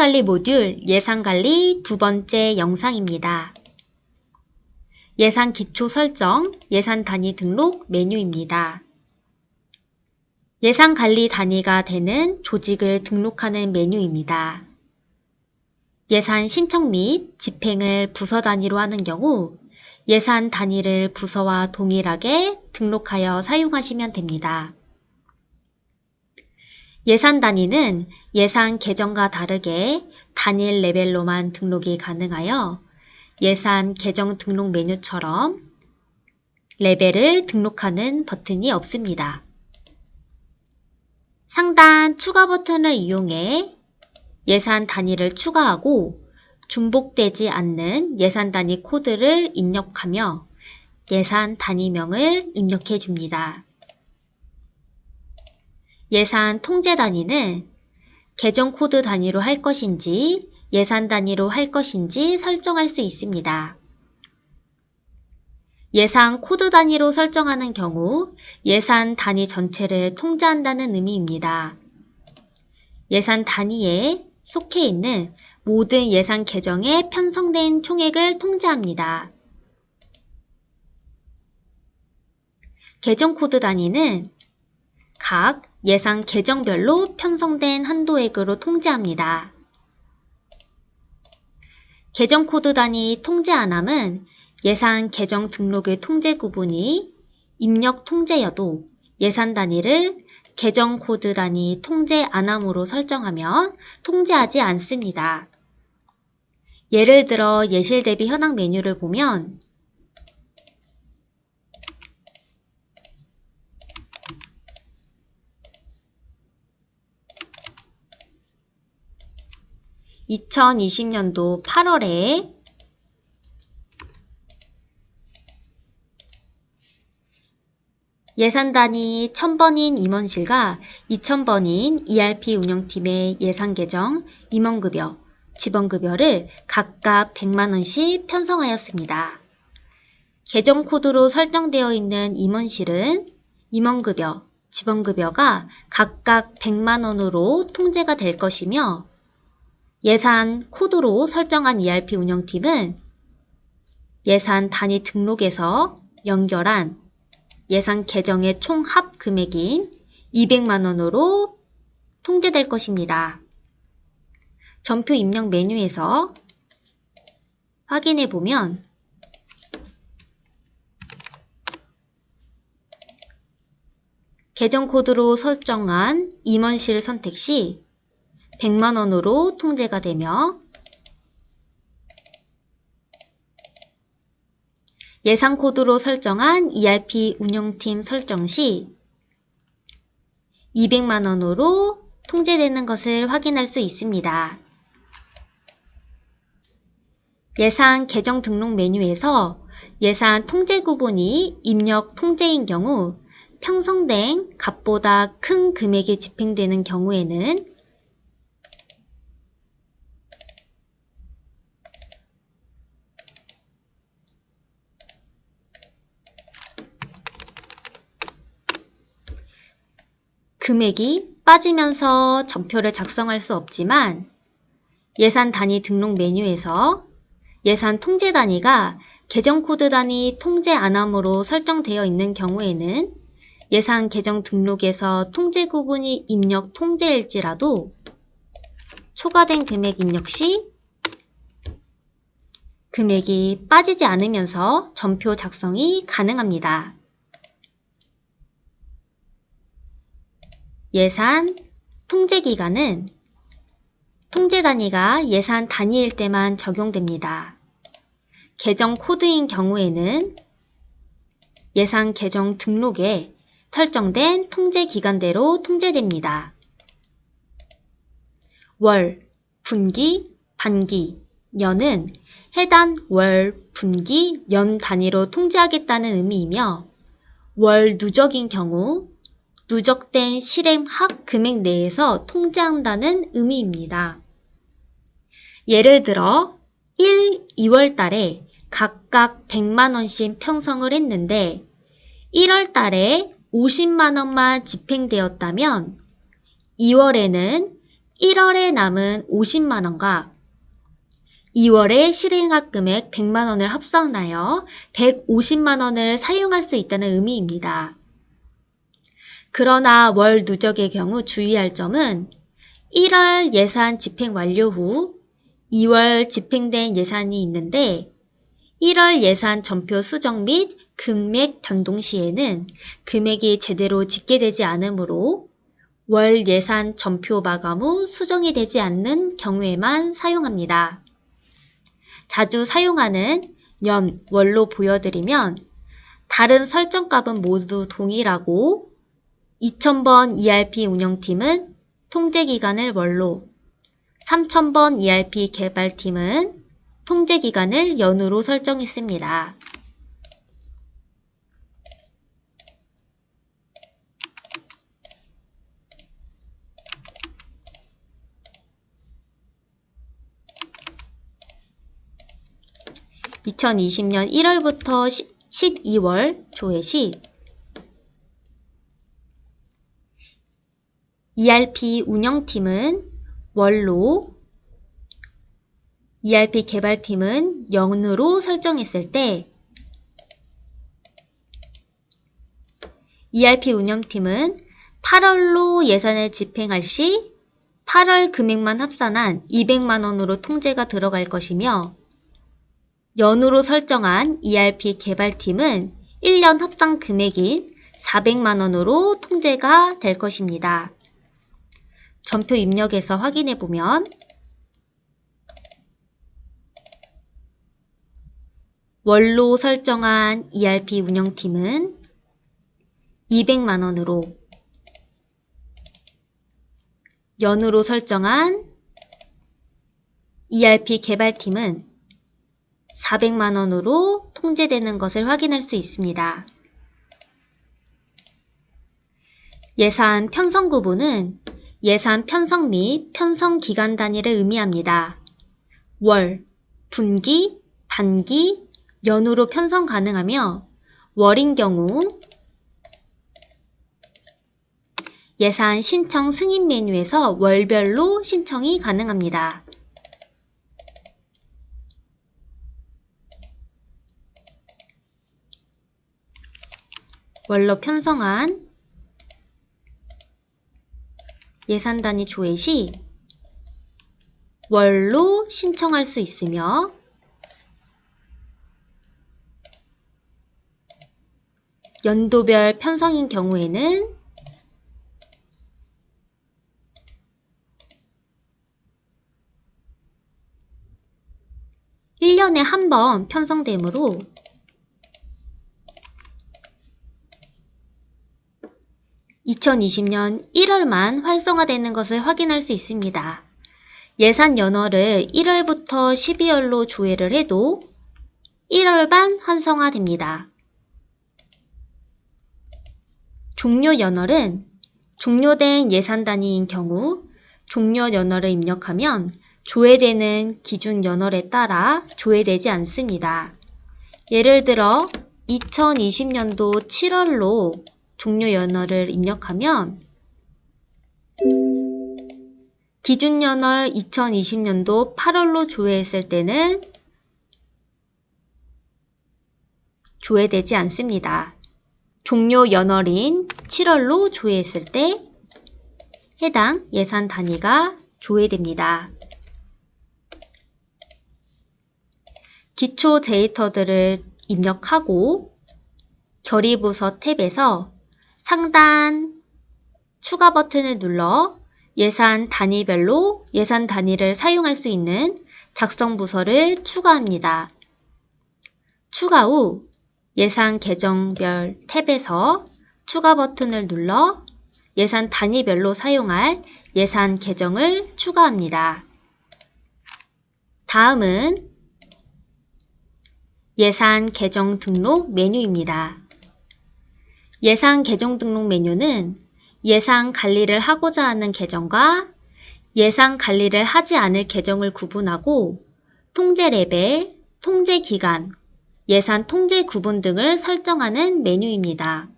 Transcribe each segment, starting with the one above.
통제관리 모듈 예산관리 두 번째 영상입니다. 예산 기초 설정, 예산 단위 등록 메뉴입니다. 예산 관리 단위가 되는 조직을 등록하는 메뉴입니다. 예산 신청 및 집행을 부서 단위로 하는 경우 예산 단위를 부서와 동일하게 등록하여 사용하시면 됩니다. 예산 단위는 예산 계정과 다르게 단일 레벨로만 등록이 가능하여 예산 계정 등록 메뉴처럼 레벨을 등록하는 버튼이 없습니다. 상단 추가 버튼을 이용해 예산 단위를 추가하고 중복되지 않는 예산 단위 코드를 입력하며 예산 단위명을 입력해 줍니다. 예산 통제 단위는 계정 코드 단위로 할 것인지 예산 단위로 할 것인지 설정할 수 있습니다. 예산 코드 단위로 설정하는 경우 예산 단위 전체를 통제한다는 의미입니다. 예산 단위에 속해 있는 모든 예산 계정에 편성된 총액을 통제합니다. 계정 코드 단위는 각 예산 계정별로 편성된 한도액으로 통제합니다. 계정 코드 단위 통제 안함은 예산 계정 등록의 통제 구분이 입력 통제여도 예산 단위를 계정 코드 단위 통제 안함으로 설정하면 통제하지 않습니다. 예를 들어 예실 대비 현황 메뉴를 보면 (2020년도 8월에) 예산 단위 1000번인 임원실과 2000번인 ERP 운영팀의 예산 계정, 임원급여, 직원급여를 각각 100만원씩 편성하였습니다. 계정 코드로 설정되어 있는 임원실은 임원급여, 직원급여가 각각 100만원으로 통제가 될 것이며 예산 코드로 설정한 ERP 운영팀은 예산 단위 등록에서 연결한 예산 계정의 총 합 금액인 200만원으로 통제될 것입니다. 전표 입력 메뉴에서 확인해 보면 계정 코드로 설정한 임원실 선택 시 100만원으로 통제가 되며 예산 코드로 설정한 ERP 운영팀 설정 시 200만원으로 통제되는 것을 확인할 수 있습니다. 예산 계정 등록 메뉴에서 예산 통제 구분이 입력 통제인 경우 편성된 값보다 큰 금액이 집행되는 경우에는 금액이 빠지면서 전표를 작성할 수 없지만 예산 단위 등록 메뉴에서 예산 통제 단위가 계정 코드 단위 통제 안함으로 설정되어 있는 경우에는 예산 계정 등록에서 통제 구분이 입력 통제일지라도 초과된 금액 입력 시 금액이 빠지지 않으면서 전표 작성이 가능합니다. 예산 통제 기간은 통제 단위가 예산 단위일 때만 적용됩니다. 계정 코드인 경우에는 예산 계정 등록에 설정된 통제 기간대로 통제됩니다. 월, 분기, 반기, 년은 해당 월, 분기, 연 단위로 통제하겠다는 의미이며 월 누적인 경우 누적된 실행 합 금액 내에서 통제한다는 의미입니다. 예를 들어 1, 2월 달에 각각 100만원씩 편성을 했는데 1월 달에 50만원만 집행되었다면 2월에는 1월에 남은 50만 원과 2월에 실행할 금액 100만 원을 합산하여 150만 원을 사용할 수 있다는 의미입니다. 그러나 월 누적의 경우 주의할 점은 1월 예산 집행 완료 후 2월 집행된 예산이 있는데 1월 예산 전표 수정 및 금액 변동 시에는 금액이 제대로 집계되지 않으므로 월 예산 전표 마감 후 수정이 되지 않는 경우에만 사용합니다. 자주 사용하는 연, 월로 보여드리면 다른 설정값은 모두 동일하고 2000번 ERP 운영팀은 통제기간을 월로, 3000번 ERP 개발팀은 통제기간을 연으로 설정했습니다. (2020년 1월부터 12월) 조회 시 ERP 운영팀은 월로, ERP 개발팀은 연으로 설정했을 때 ERP 운영팀은 8월로 예산을 집행할 시 8월 금액만 합산한 200만 원으로 통제가 들어갈 것이며 연으로 설정한 ERP 개발팀은 1년 합당 금액인 400만 원으로 통제가 될 것입니다. 전표 입력에서 확인해 보면 월로 설정한 ERP 운영팀은 200만 원으로, 연으로 설정한 ERP 개발팀은 400만 원으로 통제되는 것을 확인할 수 있습니다. 예산 편성 구분은 예산 편성 및 편성 기간 단위를 의미합니다. 월, 분기, 반기, 연으로 편성 가능하며 월인 경우 예산 신청 승인 메뉴에서 월별로 신청이 가능합니다. 월로 편성한 예산 단위 조회 시 월로 신청할 수 있으며 연도별 편성인 경우에는 (1년에) 한 번 편성되므로 (2020년 1월만) 활성화되는 것을 확인할 수 있습니다. 예산 연월을 1월부터 12월로 조회를 해도 1월만 활성화됩니다. 종료 연월은 종료된 예산 단위인 경우 종료 연월을 입력하면 조회되는 기준 연월에 따라 조회되지 않습니다. 예를 들어 2020년도 7월로 종료 연월을 입력하면 기준 연월 2020년도 8월로 조회했을 때는 조회되지 않습니다. 종료 연월인 7월로 조회했을 때 해당 예산 단위가 조회됩니다. 기초 데이터들을 입력하고 결의부서 탭에서 상단 추가 버튼을 눌러 예산 단위별로 예산 단위를 사용할 수 있는 작성 부서를 추가합니다. 추가 후 예산 계정별 탭에서 추가 버튼을 눌러 예산 단위별로 사용할 예산 계정을 추가합니다. 다음은 예산 계정 등록 메뉴입니다. 예산 계정 등록 메뉴는 예산 관리를 하고자 하는 계정과 예산 관리를 하지 않을 계정을 구분하고 통제 레벨, 통제 기간, 예산 통제 구분 등을 설정하는 메뉴입니다.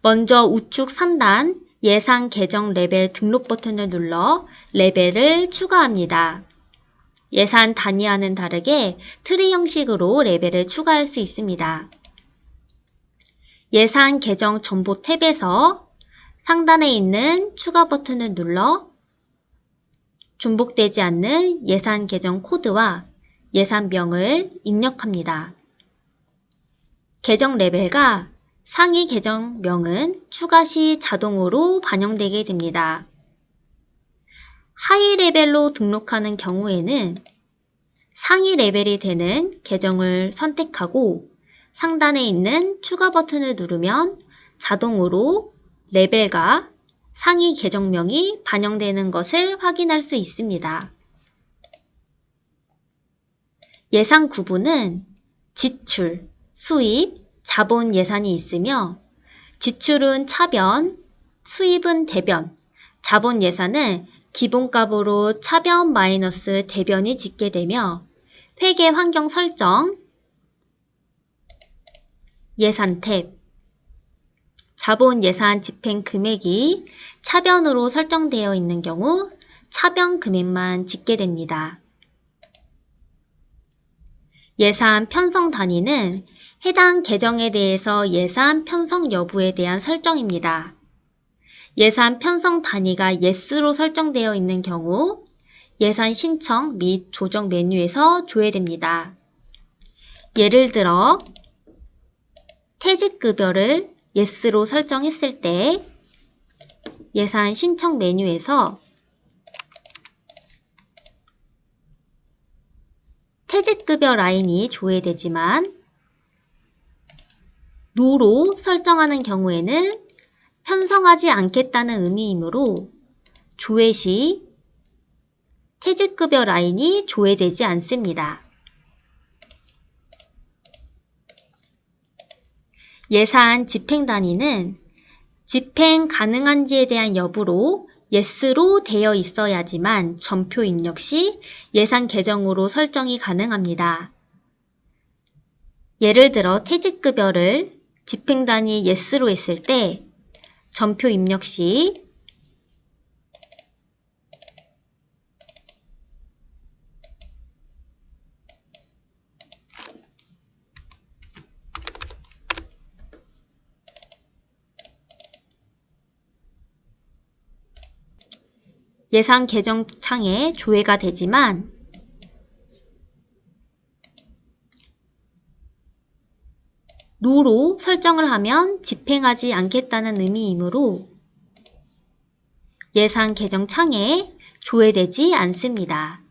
먼저 우측 상단 예산 계정 레벨 등록 버튼을 눌러 레벨을 추가합니다. 예산 단위와는 다르게 트리 형식으로 레벨을 추가할 수 있습니다. 예산 계정 정보 탭에서 상단에 있는 추가 버튼을 눌러 중복되지 않는 예산 계정 코드와 예산명을 입력합니다. 계정 레벨과 상위 계정명은 추가 시 자동으로 반영되게 됩니다. 하위 레벨로 등록하는 경우에는 상위 레벨이 되는 계정을 선택하고 상단에 있는 추가 버튼을 누르면 자동으로 레벨과 상위 계정명이 반영되는 것을 확인할 수 있습니다. 예산 구분은 지출, 수입, 자본 예산이 있으며 지출은 차변, 수입은 대변, 자본 예산은 기본값으로 차변 마이너스 대변이 짓게 되며 회계 환경 설정, 예산 탭, 자본 예산 집행 금액이 차변으로 설정되어 있는 경우 차변 금액만 짓게 됩니다. 예산 편성 단위는 해당 계정에 대해서 예산 편성 여부에 대한 설정입니다. 예산 편성 단위가 yes로 설정되어 있는 경우 예산 신청 및 조정 메뉴에서 조회됩니다. 예를 들어 퇴직급여를 yes로 설정했을 때 예산 신청 메뉴에서 퇴직급여 라인이 조회되지만 no로 설정하는 경우에는 편성하지 않겠다는 의미이므로 조회 시 퇴직급여 라인이 조회되지 않습니다. 예산 집행 단위는 집행 가능한지에 대한 여부로 yes로 되어 있어야지만 전표 입력 시 예산 계정으로 설정이 가능합니다. 예를 들어 퇴직급여를 집행 단위 yes로 했을 때 전표 입력 시 예산 계정 창에 조회가 되지만 no로 설정을 하면 집행하지 않겠다는 의미이므로 예산 계정 창에 조회되지 않습니다.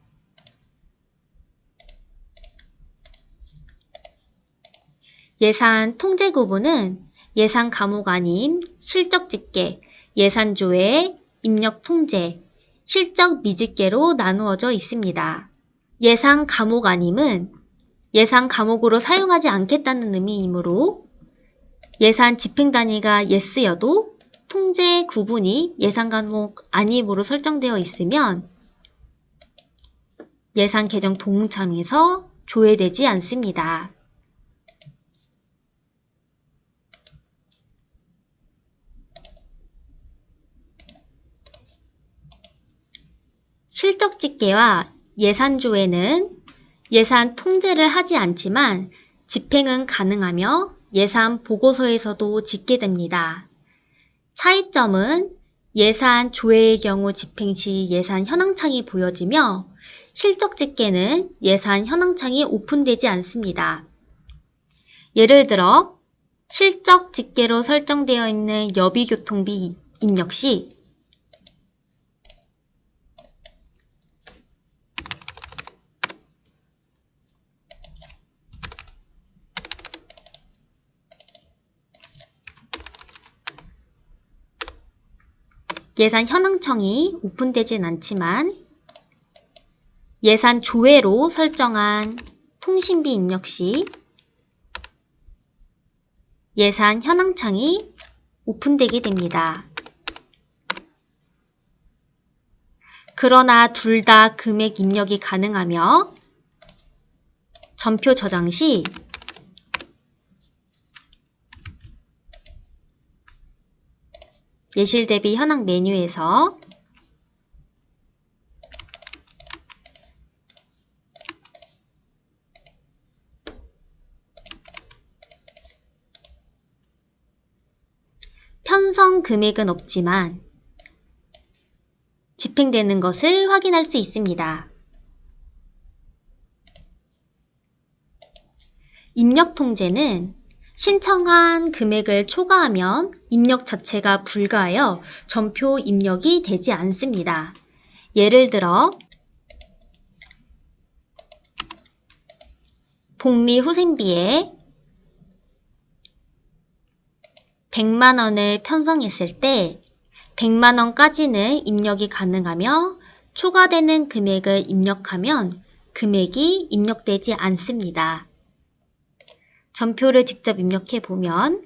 예산 통제 구분은 예산 과목 아님, 실적 집계, 예산 조회, 입력 통제, 실적 미집계로 나누어져 있습니다. 예산 과목 아님은 예산 과목으로 사용하지 않겠다는 의미이므로 예산 집행 단위가 yes여도 통제 구분이 예산 과목 아님으로 설정되어 있으면 예산 계정 동창에서 조회되지 않습니다. 실적 집계와 예산 조회는 예산 통제를 하지 않지만 집행은 가능하며 예산 보고서에서도 짓게 됩니다. 차이점은 예산 조회의 경우 집행 시 예산 현황창이 보여지며 실적 집계는 예산 현황창이 오픈되지 않습니다. 예를 들어 실적 집계로 설정되어 있는 여비교통비 입력 시 예산 현황청이 오픈되진 않지만 예산 조회로 설정한 통신비 입력 시 예산 현황창이 오픈되게 됩니다. 그러나 둘 다 금액 입력이 가능하며 전표 저장 시 예실 대비 현황 메뉴에서 편성 금액은 없지만 집행되는 것을 확인할 수 있습니다. 입력 통제는 신청한 금액을 초과하면 입력 자체가 불가하여 전표 입력이 되지 않습니다. 예를 들어 복리후생비에 100만 원을 편성했을 때 100만 원까지는 입력이 가능하며 초과되는 금액을 입력하면 금액이 입력되지 않습니다. 전표를 직접 입력해 보면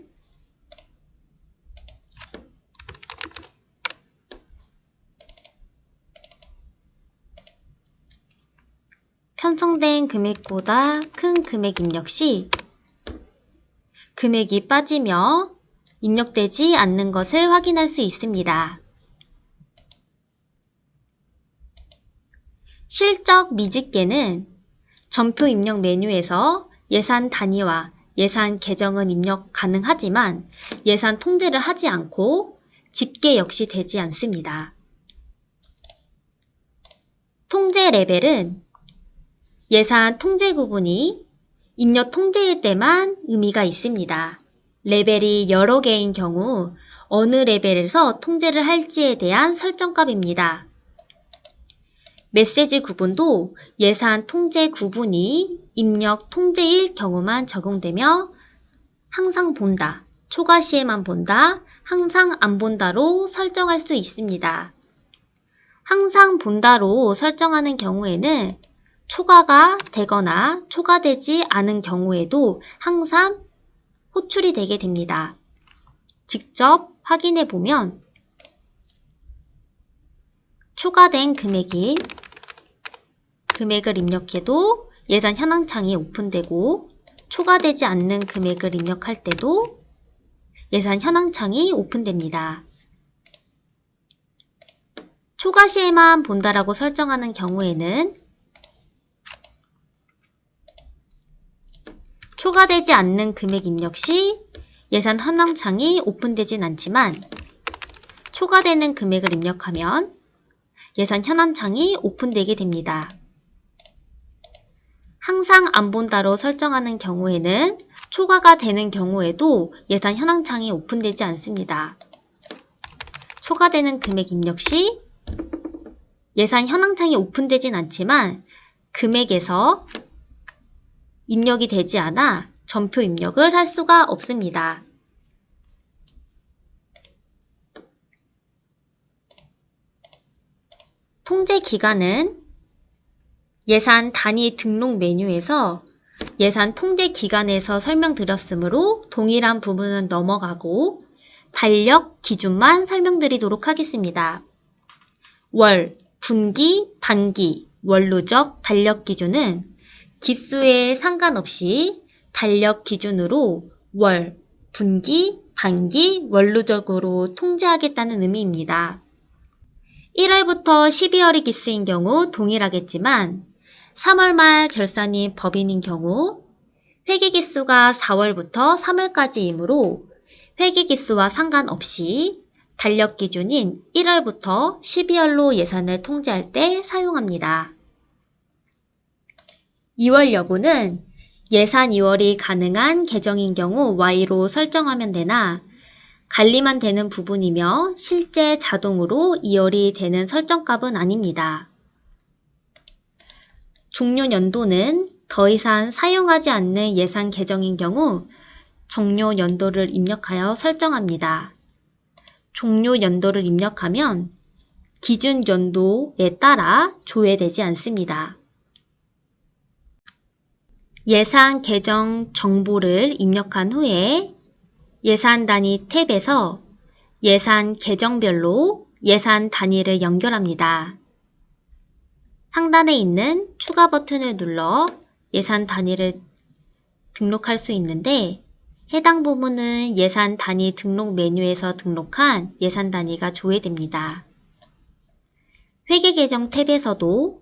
편성된 금액보다 큰 금액 입력 시 금액이 빠지며 입력되지 않는 것을 확인할 수 있습니다. 실적 미집계는 전표 입력 메뉴에서 예산 단위와 예산 계정은 입력 가능하지만 예산 통제를 하지 않고 집계 역시 되지 않습니다. 통제 레벨은 예산 통제 구분이 입력 통제일 때만 의미가 있습니다. 레벨이 여러 개인 경우 어느 레벨에서 통제를 할지에 대한 설정값입니다. 메시지 구분도 예산 통제 구분이 입력 통제일 경우만 적용되며 항상 본다, 초과 시에만 본다, 항상 안 본다로 설정할 수 있습니다. 항상 본다로 설정하는 경우에는 초과가 되거나 초과되지 않은 경우에도 항상 호출이 되게 됩니다. 직접 확인해 보면 초과된 금액인 금액을 입력해도 예산 현황창이 오픈되고 초과되지 않는 금액을 입력할 때도 예산 현황창이 오픈됩니다. 초과 시에만 본다라고 설정하는 경우에는 초과되지 않는 금액 입력 시 예산 현황창이 오픈되진 않지만 초과되는 금액을 입력하면 예산 현황창이 오픈되게 됩니다. 항상 안 본다로 설정하는 경우에는 초과가 되는 경우에도 예산 현황창이 오픈되지 않습니다. 초과되는 금액 입력 시 예산 현황창이 오픈되진 않지만 금액에서 입력이 되지 않아 전표 입력을 할 수가 없습니다. 통제 기간은 예산 단위 등록 메뉴에서 예산 통제 기간에서 설명드렸으므로 동일한 부분은 넘어가고 달력 기준만 설명드리도록 하겠습니다. 월, 분기, 반기, 원로적 달력 기준은 기수에 상관없이 달력 기준으로 월, 분기, 반기, 원로적으로 통제하겠다는 의미입니다. 1월부터 12월이 기수인 경우 동일하겠지만 3월 말 결산이 법인인 경우 회계 기수가 4월부터 3월까지이므로 회계 기수와 상관없이 달력 기준인 1월부터 12월로 예산을 통제할 때 사용합니다. 2월 여부는 예산 2월이 가능한 계정인 경우 Y로 설정하면 되나 관리만 되는 부분이며 실제 자동으로 2월이 되는 설정값은 아닙니다. 종료 연도는 더 이상 사용하지 않는 예산 계정인 경우 종료 연도를 입력하여 설정합니다. 종료 연도를 입력하면 기준 연도에 따라 조회되지 않습니다. 예산 계정 정보를 입력한 후에 예산 단위 탭에서 예산 계정별로 예산 단위를 연결합니다. 상단에 있는 추가 버튼을 눌러 예산 단위를 등록할 수 있는데 해당 부분은 예산 단위 등록 메뉴에서 등록한 예산 단위가 조회됩니다. 회계 계정 탭에서도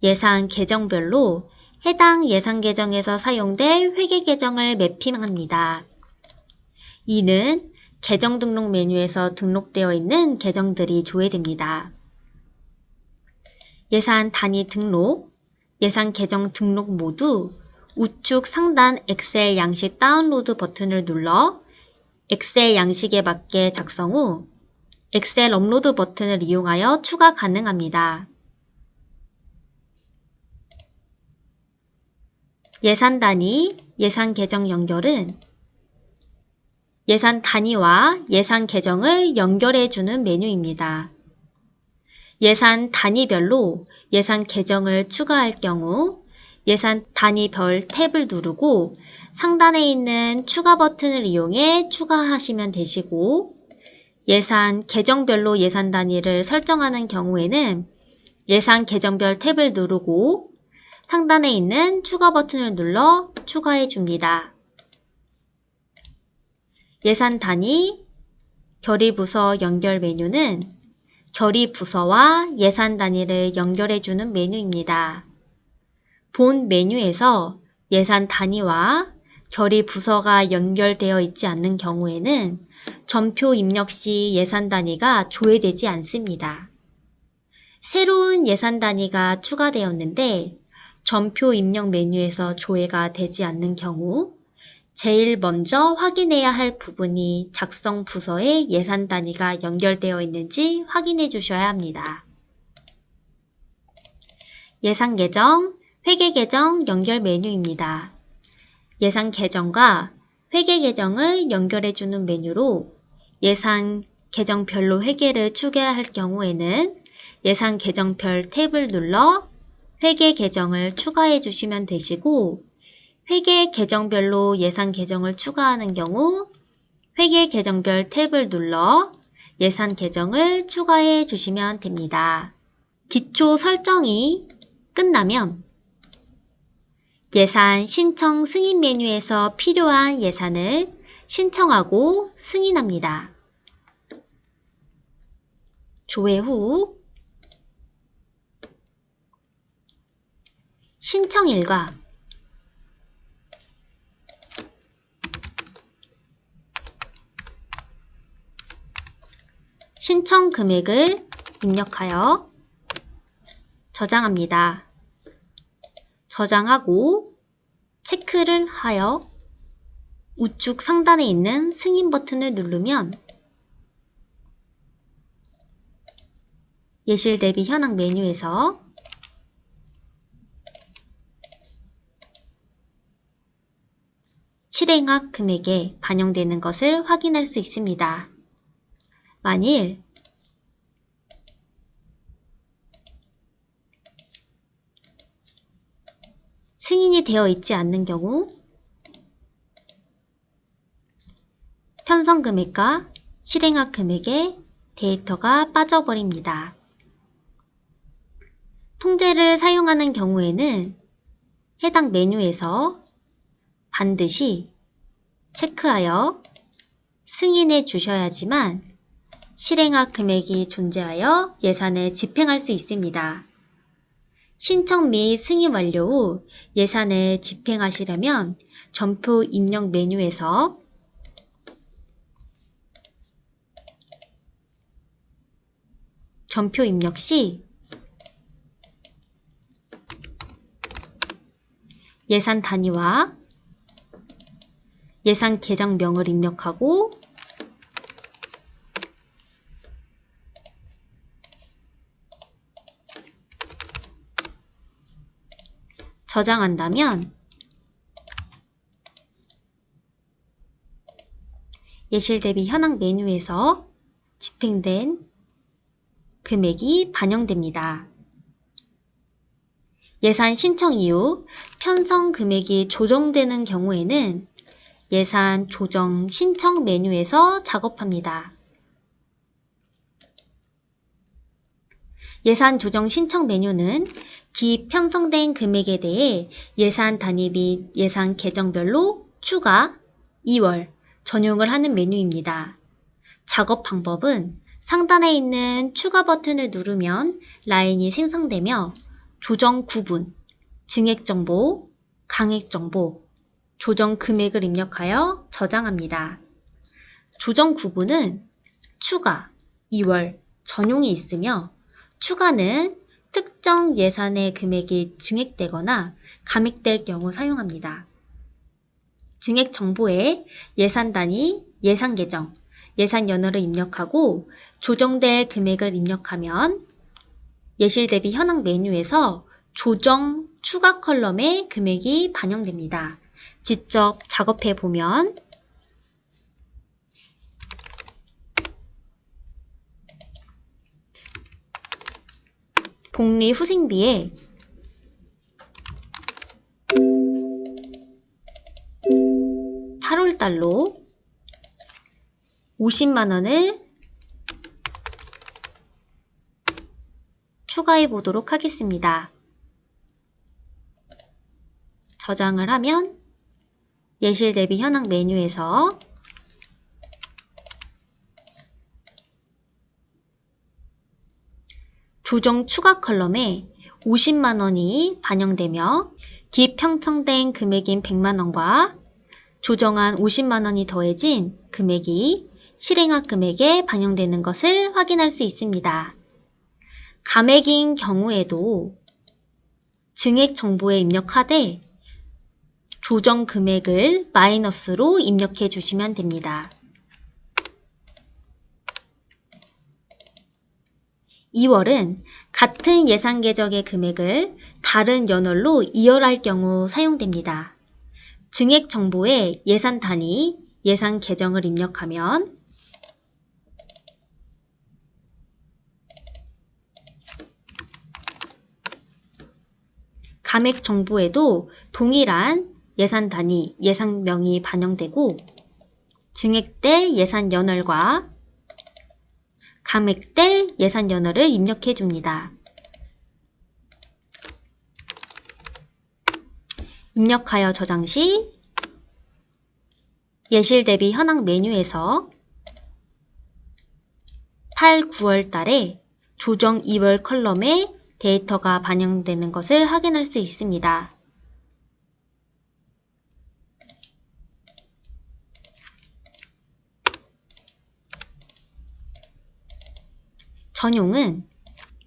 예산 계정별로 해당 예산 계정에서 사용될 회계 계정을 매핑합니다. 이는 계정 등록 메뉴에서 등록되어 있는 계정들이 조회됩니다. 예산 단위 등록, 예산 계정 등록 모두 우측 상단 엑셀 양식 다운로드 버튼을 눌러 엑셀 양식에 맞게 작성 후 엑셀 업로드 버튼을 이용하여 추가 가능합니다. 예산 단위, 예산 계정 연결은 예산 단위와 예산 계정을 연결해주는 메뉴입니다. 예산 단위별로 예산 계정을 추가할 경우 예산 단위별 탭을 누르고 상단에 있는 추가 버튼을 이용해 추가하시면 되시고 예산 계정별로 예산 단위를 설정하는 경우에는 예산 계정별 탭을 누르고 상단에 있는 추가 버튼을 눌러 추가해 줍니다. 예산 단위, 결의 부서 연결 메뉴는 결의 부서와 예산 단위를 연결해 주는 메뉴입니다. 본 메뉴에서 예산 단위와 결의 부서가 연결되어 있지 않는 경우에는 전표 입력 시 예산 단위가 조회되지 않습니다. 새로운 예산 단위가 추가되었는데 전표 입력 메뉴에서 조회가 되지 않는 경우 제일 먼저 확인해야 할 부분이 작성 부서에 예산 단위가 연결되어 있는지 확인해 주셔야 합니다. 예산 계정, 회계 계정 연결 메뉴입니다. 예산 계정과 회계 계정을 연결해 주는 메뉴로 예산 계정별로 회계를 추가할 경우에는 예산 계정별 탭을 눌러 회계 계정을 추가해 주시면 되시고 회계 계정별로 예산 계정을 추가하는 경우 회계 계정별 탭을 눌러 예산 계정을 추가해 주시면 됩니다. 기초 설정이 끝나면 예산 신청 승인 메뉴에서 필요한 예산을 신청하고 승인합니다. 조회 후 신청일과 신청 금액을 입력하여 저장합니다. 저장하고 체크를 하여 우측 상단에 있는 승인 버튼을 누르면 예실 대비 현황 메뉴에서 실행학 금액에 반영되는 것을 확인할 수 있습니다. 만일 승인이 되어 있지 않는 경우 편성 금액과 실행학 금액에 데이터가 빠져버립니다. 통제를 사용하는 경우에는 해당 메뉴에서 반드시 체크하여 승인해 주셔야지만 실행학 금액이 존재하여 예산을 집행할 수 있습니다. 신청 및 승인 완료 후 예산을 집행하시려면 전표 입력 메뉴에서 전표 입력 시 예산 단위와 예산 계정명을 입력하고 저장한다면 예실 대비 현황 메뉴에서 집행된 금액이 반영됩니다. 예산 신청 이후 편성 금액이 조정되는 경우에는 예산 조정 신청 메뉴에서 작업합니다. 예산 조정 신청 메뉴는 기 편성된 금액에 대해 예산 단위 및 예산 계정별로 추가, 2월 전용을 하는 메뉴입니다. 작업 방법은 상단에 있는 추가 버튼을 누르면 라인이 생성되며 조정 구분, 증액 정보, 강액 정보, 조정 금액을 입력하여 저장합니다. 조정 구분은 추가, 2월, 전용이 있으며 추가는 특정 예산의 금액이 증액되거나 감액될 경우 사용합니다. 증액 정보에 예산 단위, 예산 계정, 예산 연월을 입력하고 조정될 금액을 입력하면 예실 대비 현황 메뉴에서 조정 추가 컬럼에 금액이 반영됩니다. 직접 작업해 보면 복리 후생비에 (8월달로) 50만 원을 추가해 보도록 하겠습니다. 저장을 하면 예실 대비 현황 메뉴에서 조정 추가 컬럼에 50만 원이 반영되며 기입 형성된 금액인 100만 원과 조정한 50만 원이 더해진 금액이 실행한 금액에 반영되는 것을 확인할 수 있습니다. 감액인 경우에도 증액 정보에 입력하되 조정 금액을 마이너스로 입력해 주시면 됩니다. 2월은 같은 예산 계정의 금액을 다른 연월로 이월할 경우 사용됩니다. 증액 정보에 예산 단위, 예산 계정을 입력하면 감액 정보에도 동일한 예산 단위, 예산명이 반영되고 증액될 예산 연월과 감액될 예산 연월을 입력해 줍니다. 입력하여 저장 시 예실 대비 현황 메뉴에서 8, 9월 달에 조정 2월 컬럼에 데이터가 반영되는 것을 확인할 수 있습니다. 전용은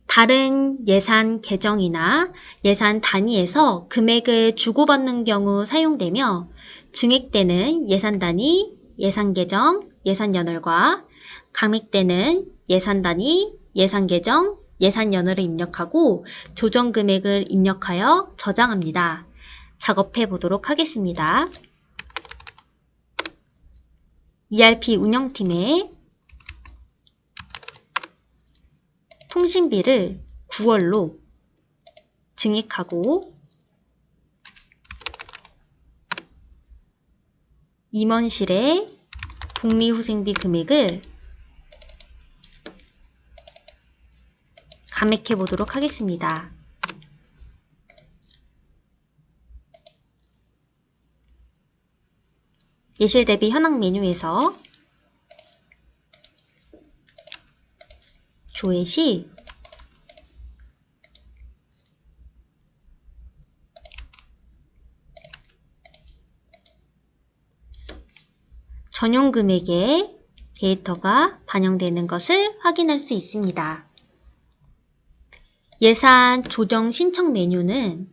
다른 예산 계정이나 예산 단위에서 금액을 주고받는 경우 사용되며 증액되는 예산 단위, 예산 계정, 예산 연월과 감액되는 예산 단위, 예산 계정, 예산 연월을 입력하고 조정 금액을 입력하여 저장합니다. 작업해 보도록 하겠습니다. ERP 운영팀에 통신비를 9월로 증액하고 임원실의 복리후생비 금액을 감액해 보도록 하겠습니다. 예실 대비 현황 메뉴에서 조회 시 전용 금액의 데이터가 반영되는 것을 확인할 수 있습니다. 예산 조정 신청 메뉴는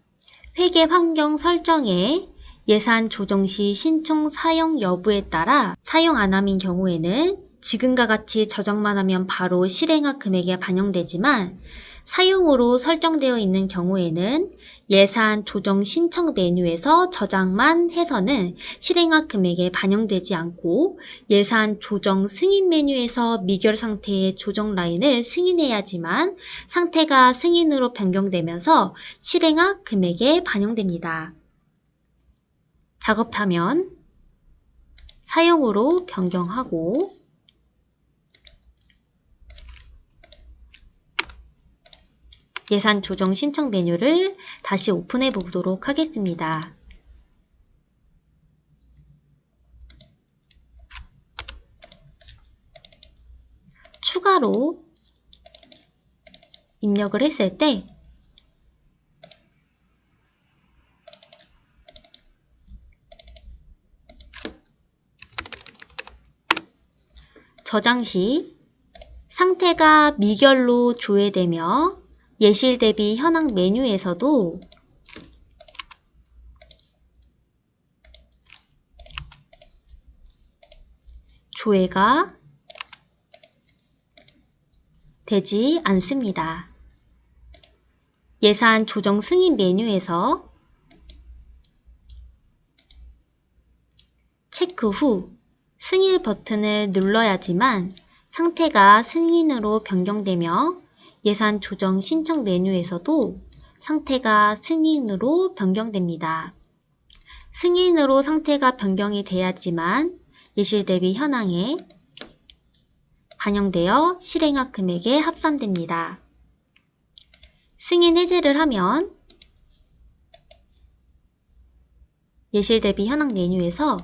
회계 환경 설정에 예산 조정 시 신청 사용 여부에 따라 사용 안함인 경우에는 지금과 같이 저장만 하면 바로 실행한 금액에 반영되지만 사용으로 설정되어 있는 경우에는 예산 조정 신청 메뉴에서 저장만 해서는 실행한 금액에 반영되지 않고 예산 조정 승인 메뉴에서 미결 상태의 조정 라인을 승인해야지만 상태가 승인으로 변경되면서 실행한 금액에 반영됩니다. 작업하면 사용으로 변경하고 예산 조정 신청 메뉴를 다시 오픈해 보도록 하겠습니다. 추가로 입력을 했을 때 저장 시 상태가 미결로 조회되며 예실 대비 현황 메뉴에서도 조회가 되지 않습니다. 예산 조정 승인 메뉴에서 체크 후 승인 버튼을 눌러야지만 상태가 승인으로 변경되며 예산 조정 신청 메뉴에서도 상태가 승인으로 변경됩니다. 승인으로 상태가 변경이 돼야지만 예실 대비 현황에 반영되어 실행학 금액에 합산됩니다. 승인 해제를 하면 예실 대비 현황 메뉴에서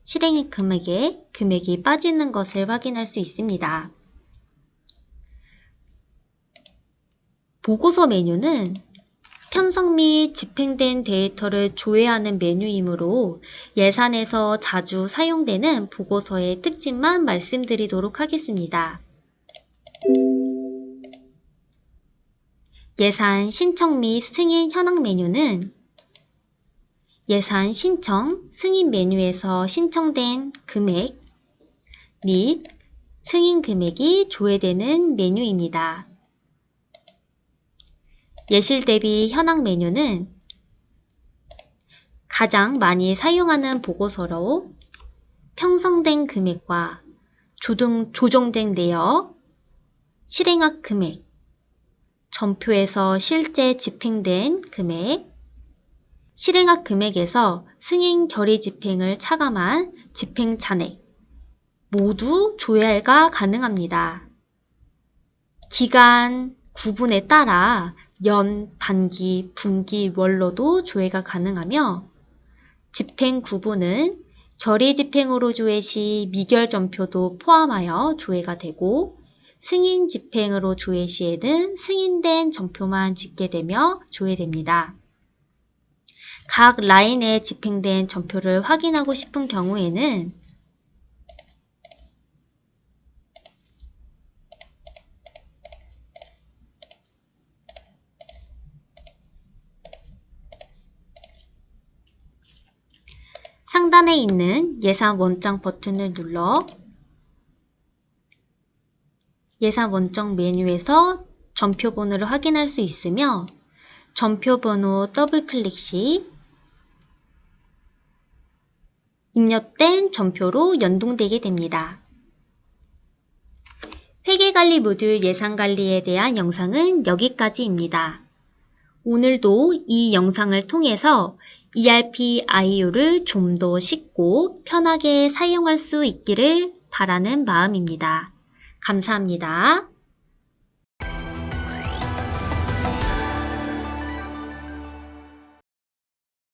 실행액 금액에 금액이 빠지는 것을 확인할 수 있습니다. 보고서 메뉴는 편성 및 집행된 데이터를 조회하는 메뉴이므로 예산에서 자주 사용되는 보고서의 특징만 말씀드리도록 하겠습니다. 예산 신청 및 승인 현황 메뉴는 예산 신청, 승인 메뉴에서 신청된 금액 및 승인 금액이 조회되는 메뉴입니다. 예실 대비 현황 메뉴는 가장 많이 사용하는 보고서로 편성된 금액과 조정된 내역, 실행학 금액, 전표에서 실제 집행된 금액, 실행학 금액에서 승인 결의 집행을 차감한 집행 잔액 모두 조회가 가능합니다. 기간 구분에 따라 연, 반기, 분기, 월로도 조회가 가능하며 집행 구분은 결의 집행으로 조회 시 미결 전표도 포함하여 조회가 되고 승인 집행으로 조회 시에는 승인된 전표만 집계되며 조회됩니다. 각 라인에 집행된 전표를 확인하고 싶은 경우에는 상단에 있는 예산 원장 버튼을 눌러 예산 원장 메뉴에서 전표 번호를 확인할 수 있으며 전표 번호 더블 클릭 시 입력된 전표로 연동되게 됩니다. 회계관리 모듈 예산관리에 대한 영상은 여기까지입니다. 오늘도 이 영상을 통해서 ERP IO를 좀 더 쉽고 편하게 사용할 수 있기를 바라는 마음입니다. 감사합니다.